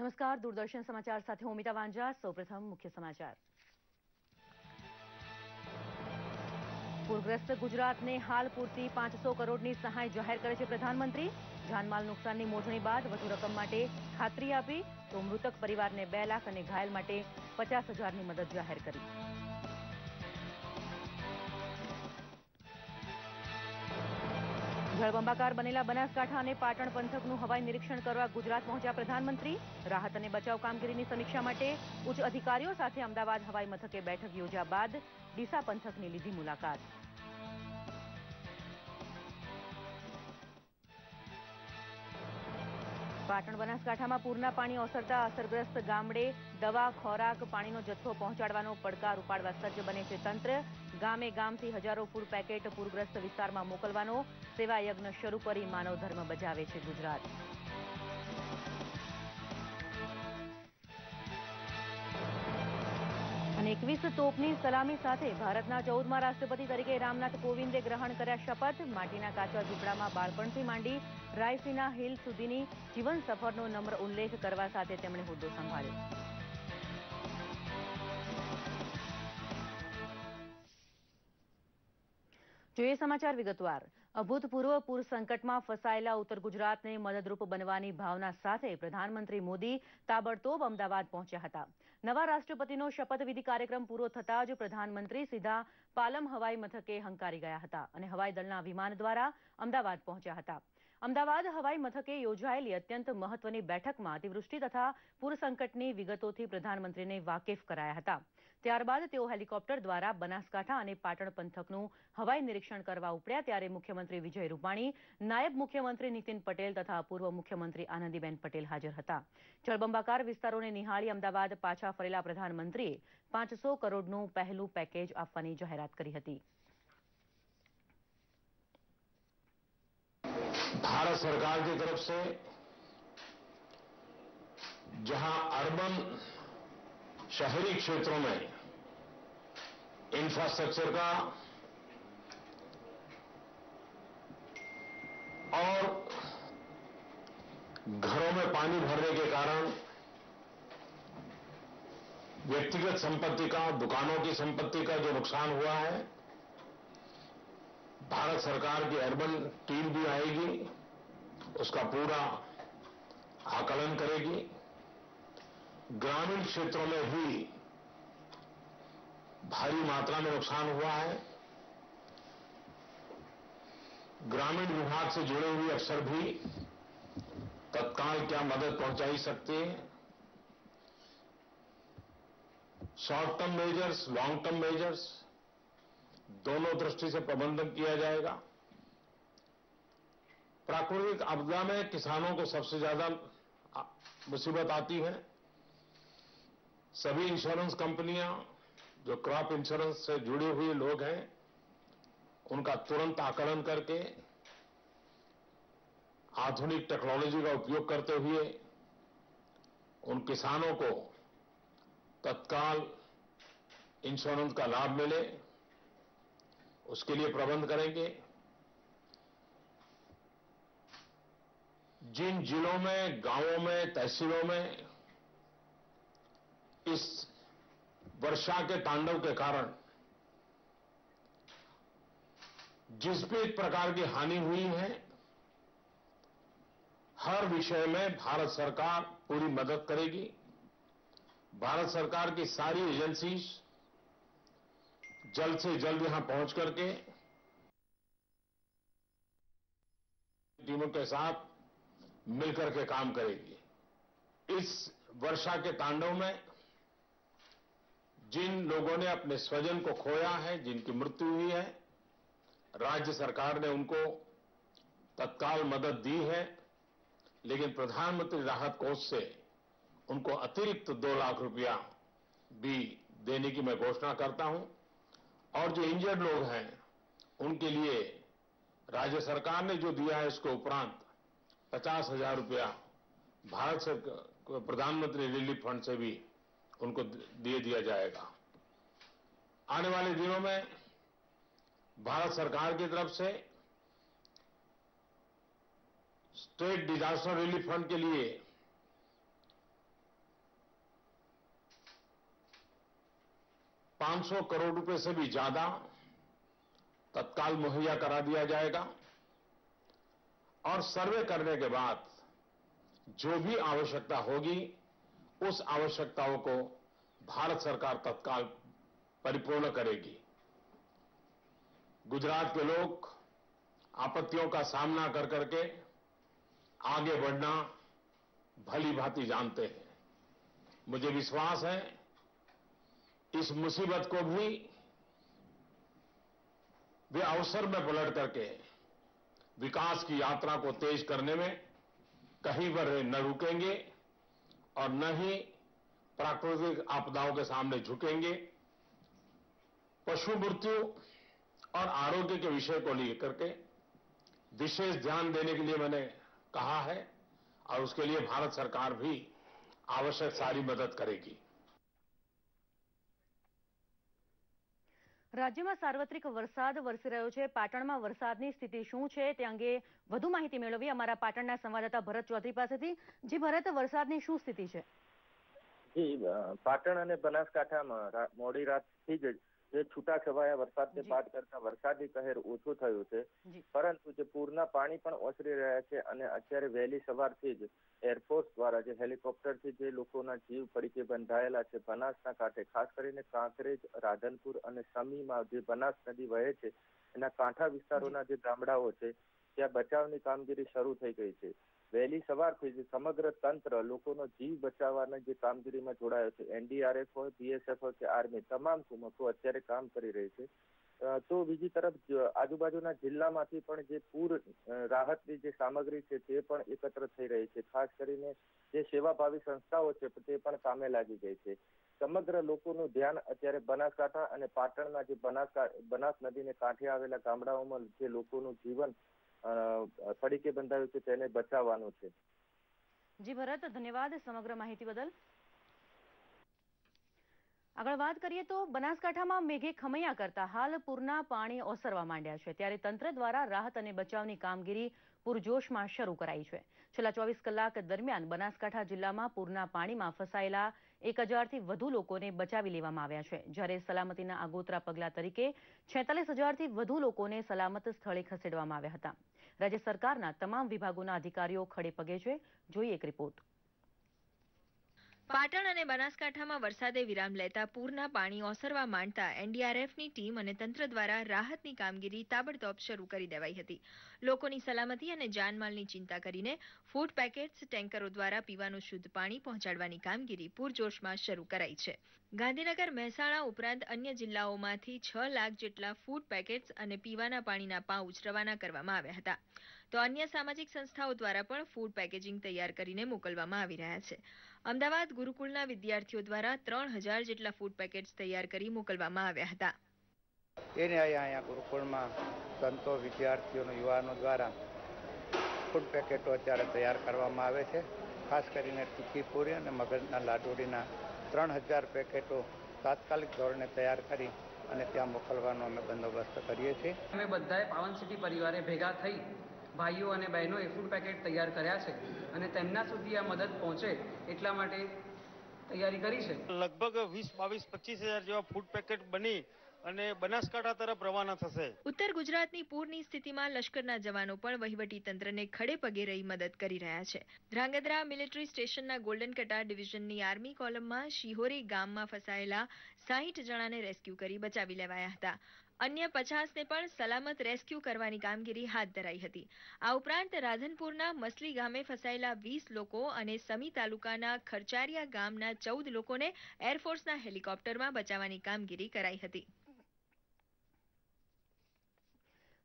નમસ્કાર, દૂરદર્શન સમાચાર સાથે હું અમિતા વાંજા। સૌપ્રથમ મુખ્ય સમાચાર। પૂરગ્રસ્ત ગુજરાતને હાલ પૂરતી 500 કરોડની સહાય જાહેર કરે છે પ્રધાનમંત્રી। જાનમાલ નુકસાનની મોજણી બાદ વધુ રકમ માટે ખાતરી આપી તો મૃતક પરિવારને 2 લાખ અને ઘાયલ માટે 50,000ની મદદ જાહેર કરી। જળબંબાકાર બનેલા બનાસકાંઠા અને પાટણ પંથકનું હવાઈ નિરીક્ષણ કરવા ગુજરાત પહોંચ્યા પ્રધાનમંત્રી। રાહત અને બચાવ કામગીરીની સમીક્ષા માટે ઉચ્ચ અધિકારીઓ સાથે અમદાવાદ હવાઈ મથકે બેઠક યોજ્યા બાદ ડીસા પંથકની લીધી મુલાકાત। પાટણ બનાસકાંઠામાં પૂરના પાણી ઓસરતા અસરગ્રસ્ત ગામડે દવા, ખોરાક, પાણીનો જથ્થો પહોંચાડવાનો પડકાર ઉપાડવા સજ્જ બને છે તંત્ર। ગામે ગામથી હજારો ફૂડ પેકેટ પૂરગ્રસ્ત વિસ્તારમાં મોકલવાનો સેવા યજ્ઞ શરૂ કરી માનવ ધર્મ બજાવે છે ગુજરાત। અને 21 તોપની સલામી સાથે ભારતના 14મા રાષ્ટ્રપતિ તરીકે રામનાથ કોવિંદે ગ્રહણ કર્યા શપથ। માટીના કાચા ઝૂંપડામાં બાળપણથી માંડી રાયસીના હિલ સુધીની જીવન સફરનો નમ્ર ઉલ્લેખ કરવા સાથે તેમણે હોદ્દો સંભાળ્યો। જોઈએ સમાચાર વિગતવાર। અભૂતપૂર્વ પૂર સંકટમાં ફસાયેલા ઉત્તર ગુજરાતને મદદરૂપ બનવાની ભાવના સાથે પ્રધાનમંત્રી મોદી તાબડતોબ અમદાવાદ પહોંચ્યા હતા। નવા રાષ્ટ્રપતિનો શપથવિધિ કાર્યક્રમ પૂરો થતાં જ પ્રધાનમંત્રી સીધા પાલમ હવાઈ મથકે હંકારી ગયા હતા અને હવાઈ દળના વિમાન દ્વારા અમદાવાદ પહોંચ્યા હતા। અમદાવાદ હવાઈ મથકે યોજાયેલી અત્યંત મહત્વની બેઠકમાં અતિવૃષ્ટિ તથા પૂર સંકટની વિગતોથી પ્રધાનમંત્રીને વાકેફ કરાયા હતા। ત્યારબાદ તેઓ હેલિકોપ્ટર દ્વારા બનાસકાંઠા અને પાટણ પંથકનું હવાઈ નિરીક્ષણ કરવા ઉપડ્યા ત્યારે મુખ્યમંત્રી વિજય રૂપાણી, નાયબ મુખ્યમંત્રી નીતિન પટેલ તથા પૂર્વ મુખ્યમંત્રી આનંદીબેન પટેલ હાજર હતા। જળબંબાકાર વિસ્તારોને નિહાળી અમદાવાદ પાછા ફરેલા પ્રધાનમંત્રીએ 500 કરોડનું પહેલું પેકેજ આપવાની જાહેરાત કરી હતી। भारत सरकार की तरफ से जहां अर्बन शहरी क्षेत्रों में इंफ्रास्ट्रक्चर का और घरों में पानी भरने के कारण व्यक्तिगत संपत्ति का, दुकानों की संपत्ति का जो नुकसान हुआ है, भारत सरकार की अर्बन टीम भी आएगी, उसका पूरा आकलन करेगी। ग्रामीण क्षेत्रों में भी भारी मात्रा में नुकसान हुआ है। ग्रामीण विभाग से जुड़े हुए अफसर भी तत्काल क्या मदद पहुंचाई सकते हैं। Short term measures, long term measures दोनों दृष्टि से प्रबंधन किया जाएगा। प्राकृतिक आपदा में किसानों को सबसे ज्यादा मुसीबत आती है। सभी इंश्योरेंस कंपनियां जो क्रॉप इंश्योरेंस से जुड़े हुए लोग हैं, उनका तुरंत आकलन करके आधुनिक टेक्नोलॉजी का उपयोग करते हुए उन किसानों को तत्काल इंश्योरेंस का लाभ मिले, उसके लिए प्रबंध करेंगे। जिन जिलों में, गांवों में, तहसीलों में इस वर्षा के तांडव के कारण जिस भी प्रकार की हानि हुई है, हर विषय में भारत सरकार पूरी मदद करेगी। भारत सरकार की सारी एजेंसीज जल्द से जल्द यहां पहुंच करके टीमों के साथ मिलकर के काम करेगी। इस वर्षा के तांडव में जिन लोगों ने अपने स्वजन को खोया है, जिनकी मृत्यु हुई है, राज्य सरकार ने उनको तत्काल मदद दी है, लेकिन प्रधानमंत्री राहत कोष से उनको अतिरिक्त 2 लाख रुपया भी देने की मैं घोषणा करता हूं। और जो इंजर्ड लोग हैं, उनके लिए राज्य सरकार ने जो दिया है, इसके उपरांत 50,000 रुपया भारत सरकार प्रधानमंत्री रिलीफ फंड से भी उनको दे दिया जाएगा। आने वाले दिनों में भारत सरकार की तरफ से स्टेट डिजास्टर रिलीफ फंड के लिए 500 करोड़ रुपए से भी ज्यादा तत्काल मुहैया करा दिया जाएगा और सर्वे करने के बाद जो भी आवश्यकता होगी उस आवश्यकताओं को भारत सरकार तत्काल परिपूर्ण करेगी। गुजरात के लोग आपत्तियों का सामना कर करके आगे बढ़ना भली भांति जानते हैं। मुझे विश्वास है इस मुसीबत को भी वे अवसर में पलट करके विकास की यात्रा को तेज करने में कहीं पर न रुकेंगे और न ही प्राकृतिक आपदाओं के सामने झुकेंगे। पशु मृत्यु और आरोग्य के विषय को लेकर के विशेष ध्यान देने के लिए मैंने कहा है और उसके लिए भारत सरकार भी आवश्यक सारी मदद करेगी। રાજ્યમાં સાર્વત્રિક વરસાદ વરસી રહ્યો છે। પાટણમાં વરસાદની સ્થિતિ શું છે તે અંગે વધુ માહિતી મેળવી અમારા પાટણના સંવાદદાતા ભરત ચૌધરી પાસેથી। જી ભરત, વરસાદની શું સ્થિતિ છે? જી, પાટણ અને બનાસકાંઠામાં મોડી રાતથી જ જે છૂટાછવાયા વરસાદને બાદ કરતા વરસાદી કહેર ઓછું થયું છે, પરંતુ જે પૂરના પાણી પણ ઓસરી રહ્યા છે અને અત્યારે વહેલી સવારથી જ એરફોર્સ દ્વારા જે હેલિકોપ્ટરથી જે લોકોના જીવ પડીકે બંધાયેલા છે બનાસના કાંઠે, ખાસ કરીને કાંકરેજ, રાધનપુર અને સમીમાં જે બનાસ નદી વહે છે એના કાંઠા વિસ્તારોના જે ગામડાઓ છે ત્યાં બચાવની કામગીરી શરૂ થઈ ગઈ છે। વહેલી સવારથી જ સમગ્ર તંત્ર લોકોનો જીવ બચાવવાના જે કામગીરીમાં જોડાયો છે। એનડીઆરએફ હોય, બીએસએફ હોય કે આર્મી, તમામ કુમકો અત્યારે કામ કરી રહી છે। તો બીજી તરફ આજુબાજુના જિલ્લામાંથી પણ જે પૂર રાહતની જે સામગ્રી છે તે પણ એકત્ર થઈ રહી છે। ખાસ કરીને જે સેવાભાવી સંસ્થાઓ છે તે પણ કામે લાગી ગઈ છે। સમગ્ર લોકોનું ધ્યાન અત્યારે બનાસકાંઠા અને પાટણના જે બનાસ નદીને કાંઠે આવેલા ગામડાઓમાં જે લોકોનું જીવન પડીકે બંધાયું છે તેને બચાવવાનું છે। જી ભરત, ધન્યવાદ સમગ્ર માહિતી બદલ। આગળ વાત કરીએ તો બનાસકાંઠામાં મેઘે ખમૈયા કરતા હાલ પૂરના પાણી ઓસરવા માંડ્યા છે, ત્યારે તંત્ર દ્વારા રાહત અને બચાવની કામગીરી પૂરજોશમાં શરૂ કરાઈ છે। છેલ્લા 24 કલાક દરમિયાન બનાસકાંઠા જિલ્લામાં પૂરના પાણીમાં ફસાયેલા 1000થી વધુ લોકોને બચાવી લેવામાં આવ્યા છે, જ્યારે સલામતીના આગોતરા પગલા તરીકે 46,000થી વધુ લોકોને સલામત સ્થળે ખસેડવામાં આવ્યા હતા। રાજ્ય સરકારના તમામ વિભાગોના અધિકારીઓ ખડે પગે છે। જોઈએ એક રિપોર્ટ। પાટણ અને બનાસકાંઠામાં વરસાદે વિરામ લેતા પૂરના પાણી ઓસરવા માંડતા એનડીઆરએફની ટીમ અને તંત્ર દ્વારા રાહતની કામગીરી તાબડતોબ શરૂ કરી દેવાઈ હતી। લોકોની સલામતી અને જાનમાલની ચિંતા કરીને ફૂડ પેકેટ્સ, ટેન્કરો દ્વારા પીવાનું શુદ્ધ પાણી પહોંચાડવાની કામગીરી પૂરજોશમાં શરૂ કરાઈ છે। ગાંધીનગર, મહેસાણા ઉપરાંત અન્ય જિલ્લાઓમાંથી 6 લાખ જેટલા ફૂડ પેકેટ્સ અને પીવાના પાણીના પાઉચ રવાના કરવામાં આવ્યા હતા। તો અન્ય સામાજિક સંસ્થાઓ દ્વારા પણ ફૂડ પેકેજિંગ તૈયાર કરીને મોકલવામાં આવી રહ્યા છે। અમદાવાદ ગુરુકુળના વિદ્યાર્થીઓ દ્વારા 3000 જેટલા ફૂડ પેકેટ્સ તૈયાર કરી મોકલવામાં આવ્યા હતા। એને અહીંયા ગુરુકુળમાં સંતો, વિદ્યાર્થીઓ, યુવાનો દ્વારા ફૂડ પેકેટો અત્યારે તૈયાર કરવામાં આવે છે। ખાસ કરીને તીખી પૂરી અને મગજના લાડુડીના 3000 પેકેટો તાત્કાલિક ધોરણે તૈયાર કરી અને ત્યાં મોકલવાનો અમે બંદોબસ્ત કરીએ છીએ। અમે બધાએ પાવન સિટી પરિવારે ભેગા થઈ ભાઈઓ અને બહેનોએ ફૂડ પેકેટ તૈયાર કર્યા છે અને તેમના સુધી આ મદદ પહોંચે એટલા માટે તૈયારી કરી છે। લગભગ 20, 22, 25,000 જેવા ફૂડ પેકેટ બની અને બનાસકાંઠા તરફ રવાના થશે। ઉત્તર ગુજરાતની પૂરની સ્થિતિમાં લશ્કરના જવાનો પણ વહીવટી તંત્રને ખડે પગે રહી મદદ કરી રહ્યા છે। ધ્રાંગધ્રા મિલિટરી સ્ટેશનના ગોલ્ડન કટાર ડિવિઝનની આર્મી કોલમમાં શિહોરી ગામમાં ફસાયેલા 60 જણાને રેસ્ક્યુ કરી બચાવી લેવાયા હતા। अन्य 50 ने पण सलामत रेस्क्यू करवानी कामगीरी हाथ धराई हती। आ उपरांत राधनपुरना मसली गामे फसायेला 20 लोको अने समी तालुकाना खरचारिया गामना 14 लोकोने एरफोर्सना हेलिकॉप्टरमां बचाववानी कामगीरी कराई हती।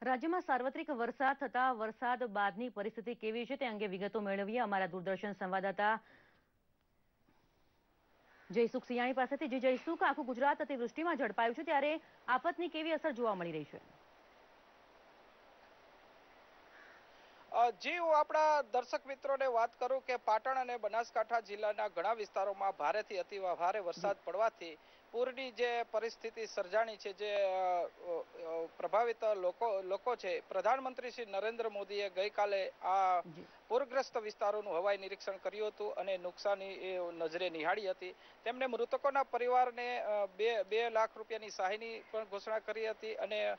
રાજ્યમાં સાર્વત્રિક વરસાદ થતા વરસાદ બાદની પરિસ્થિતિ કેવી છે તે અંગે વિગતો મેળવીએ અમારા દૂરદર્શન સંવાદદાતા જયસુખ સિયાણી પાસેથી। જે જયસુખ, આખું ગુજરાત અતિવૃષ્ટિમાં ઝડપાયું છે, ત્યારે આફતની કેવી અસર જોવા મળી રહી છે? जी હું આપણા દર્શક મિત્રોને વાત કરું કે પાટણ અને બનાસકાંઠા જિલ્લાના ઘણા વિસ્તારોમાં ભારેથી અતિ ભારે વરસાદ પડવાથી પૂરની જે પરિસ્થિતિ સર્જાણી છે, જે પ્રભાવિત લોકો છે, પ્રધાનમંત્રી શ્રી નરેન્દ્ર મોદીએ ગઈકાલે આ પૂરગ્રસ્ત વિસ્તારોનું હવાઈ નિરીક્ષણ કર્યું હતું અને નુકસાની નજરે નિહાળી હતી. તેમણે મૃતકોના પરિવારને 2 લાખ રૂપિયાની સહાયની પણ ઘોષણા કરી હતી અને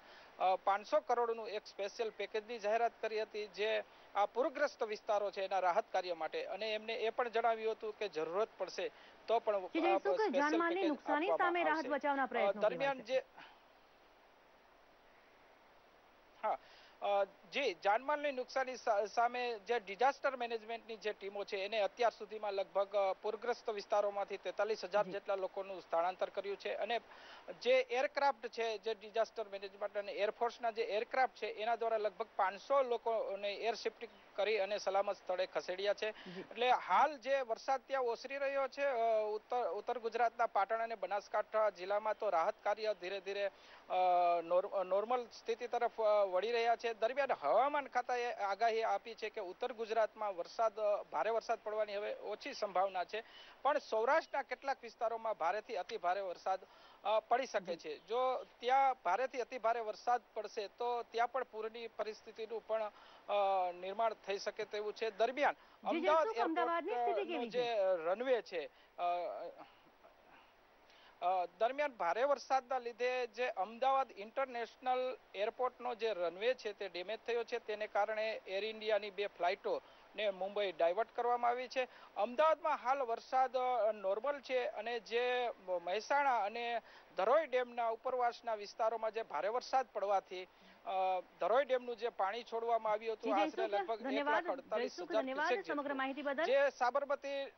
500 કરોડનું એક સ્પેશિયલ પેકેજની જાહેરાત કરી હતી, જે આ પૂરગ્રસ્ત વિસ્તારો છે એના રાહત કાર્ય માટે. અને એમને એ પણ જણાવ્યું હતું કે જરૂરત પડશે તો પણ જાનમાલની નુકસાની સામે રાહત બચાવના પ્રયત્નો દરમિયાન જે જી જાનમાલની નુકસાની સામે જે ડિઝાસ્ટર મેનેજમેન્ટની જે ટીમો છે એને અત્યાર સુધીમાં લગભગ પૂરગ્રસ્ત વિસ્તારોમાંથી 43,000 જેટલા લોકોનું સ્થળાંતર કર્યું છે. અને જે એરક્રાફ્ટ છે, જે ડિઝાસ્ટર મેનેજમેન્ટ અને એરફોર્સના જે એરક્રાફ્ટ છે એના દ્વારા લગભગ 500 લોકોને એર શિફ્ટિંગ કરી અને સલામત સ્થળે ખસેડ્યા છે. એટલે હાલ જે વરસાદ ત્યાં ઓસરી રહ્યો છે ઉત્તર ગુજરાતના પાટણ અને બનાસકાંઠા જિલ્લામાં, તો રાહત કાર્ય ધીરે ધીરે નોર્મલ સ્થિતિ તરફ વળી રહ્યા છે. દરમિયાન હવામાન ખાતાએ આગાહી આપી છે કે ઉત્તર ગુજરાતમાં ભારે વરસાદ પડવાની હવે ઓછી સંભાવના છે, પણ સૌરાષ્ટ્રના કેટલાક વિસ્તારોમાં ભારેથી અતિ ભારે વરસાદ પડી શકે છે. જો ત્યાં ભારેથી અતિ ભારે વરસાદ પડશે તો ત્યાં પણ પૂરની પરિસ્થિતિનું પણ નિર્માણ થઈ શકે તેવું છે. દરમિયાન અમદાવાદ એરપોર્ટનો જે રનવે છે, દરમિયાન ભારે વરસાદના લીધે જે અમદાવાદ ઇન્ટરનેશનલ એરપોર્ટનો જે રનવે છે તે ડેમેજ થયો છે. તેને કારણે એર ઇન્ડિયાની 2 ફ્લાઇટો ને મુંબઈ ડાયવર્ટ કરવામાં આવી છે. અમદાવાદમાં હાલ વરસાદ નોર્મલ છે અને જે મહેસાણા અને ધરોઈ ડેમના ઉપરવાસના વિસ્તારોમાં જે ભારે વરસાદ પડવાથી ધરોઈ ડેમનું જે પાણી છોડવામાં આવ્યું હતું આશરે લગભગ 1,48,000 જે સાબરમતી.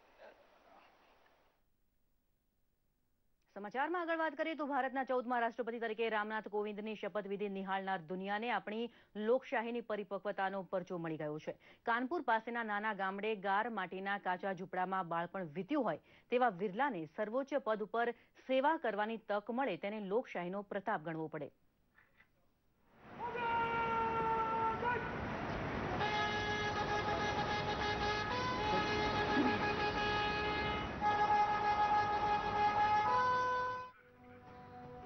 સમાચારમાં આગળ વાત કરીએ તો ભારતના 14મા રાષ્ટ્રપતિ તરીકે રામનાથ કોવિંદની શપથવિધિ નિહાળનાર દુનિયાને આપણી લોકશાહીની પરિપક્વતાનો પરચો મળી ગયો છે. કાનપુર પાસેના નાના ગામડે ગાર માટીના કાચા ઝૂંપડામાં બાળપણ વીત્યું હોય તેવા વિરલાને સર્વોચ્ચ પદ ઉપર સેવા કરવાની તક મળે તેને લોકશાહીનો પ્રતાપ ગણવો પડે.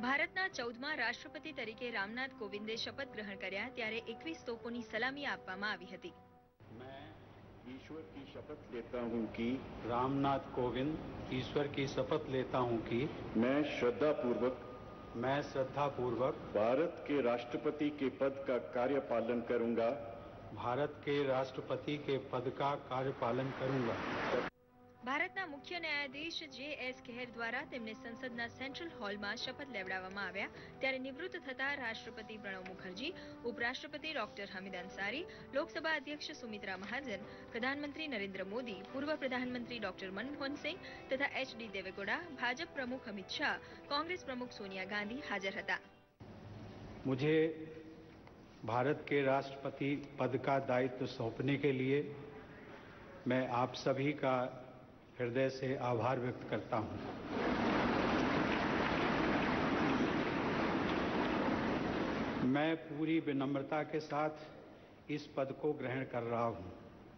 ભારતના 14મા રાષ્ટ્રપતિ તરીકે રામનાથ કોવિંદે શપથ ગ્રહણ કર્યા ત્યારે 21 તોપોની સલામી આપવામાં આવી હતી. मैं ईश्वर की शपथ लेता हूं कि रामनाथ कोविंद ईश्वर की शपथ लेता हूं कि मैं श्रद्धापूर्वक भारत के राष्ट्रपति के पद का कार्यपालन करूंगा ભારતના મુખ્ય ન્યાયાધીશ જે.એસ. ખેર દ્વારા તેમને સંસદના સેન્ટ્રલ હોલમાં શપથ લેવડાવવામાં આવ્યા ત્યારે નિવૃત્ત થતા રાષ્ટ્રપતિ પ્રણવ મુખર્જી, ઉપરાષ્ટ્રપતિ ડોક્ટર હમીદ અંસારી, લોકસભા અધ્યક્ષ સુમિત્રા મહાજન, પ્રધાનમંત્રી નરેન્દ્ર મોદી, પૂર્વ પ્રધાનમંત્રી ડોક્ટર મનમોહન સિંહ તથા એચ.ડી. દેવેગૌડા, ભાજપ પ્રમુખ અમિત શાહ, કોંગ્રેસ प्रमुख सोनिया गांधी हाजिर હતા. मुझे भारत के राष्ट्रपति पद का दायित्व सौंपने के लिए मैं आप सभी का हृदय से आभार व्यक्त करता हूं. मैं पूरी विनम्रता के साथ इस पद को ग्रहण कर रहा हूं.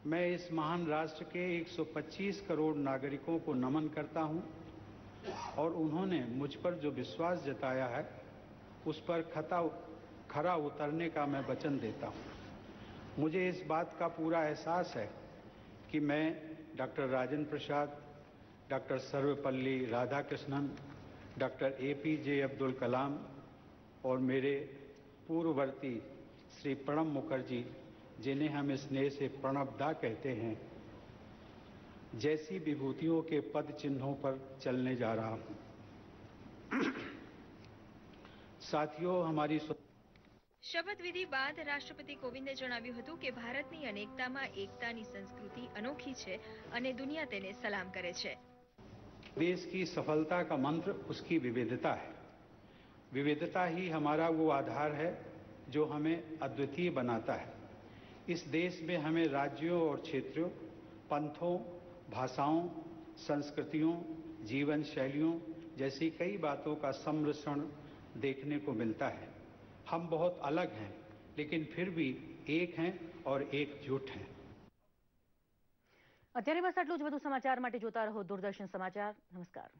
मैं इस महान राष्ट्र के 125 करोड़ नागरिकों को नमन करता हूं और उन्होंने मुझ पर जो विश्वास जताया है उस पर खरा उतरने का मैं वचन देता हूं. मुझे इस बात का पूरा एहसास है कि मैं doctor Rajendra Prasad, doctor Sarvepalli Radhakrishnan, doctor APJ. Abdul Kalam और मेरे पूर्ववर्ती श्री प्रणब मुखर्जी, जिन्हें हम स्नेह से प्रणबदा कहते हैं, जैसी विभूतियों के पद चिन्हों पर चलने जा रहा हूं. साथियों, हमारी શપથવિધિ બાદ રાષ્ટ્રપતિ કોવિંદે જણાવ્યું હતું કે ભારતની અનેકતામાં એકતાની સંસ્કૃતિ અનોખી છે અને દુનિયા તેને સલામ કરે છે. देश की सफलता का मंत्र उसकी विविधता है. विविधता ही हमारा वो आधार है जो हमें अद्वितीय बनाता है. इस देश में हमें राज्यों और क्षेत्रों, पंथों, भाषाओं, संस्कृतियों, जीवन शैलियों जैसी कई बातों का सम्मिश्रण देखने को मिलता है. हम बहुत अलग हैं, लेकिन फिर भी एक हैं और एकजुट हैं. અત્યારે બસ આટલું જ. વધુ સમાચાર માટે જોતા રહો દૂરદર્શન સમાચાર. નમસ્કાર.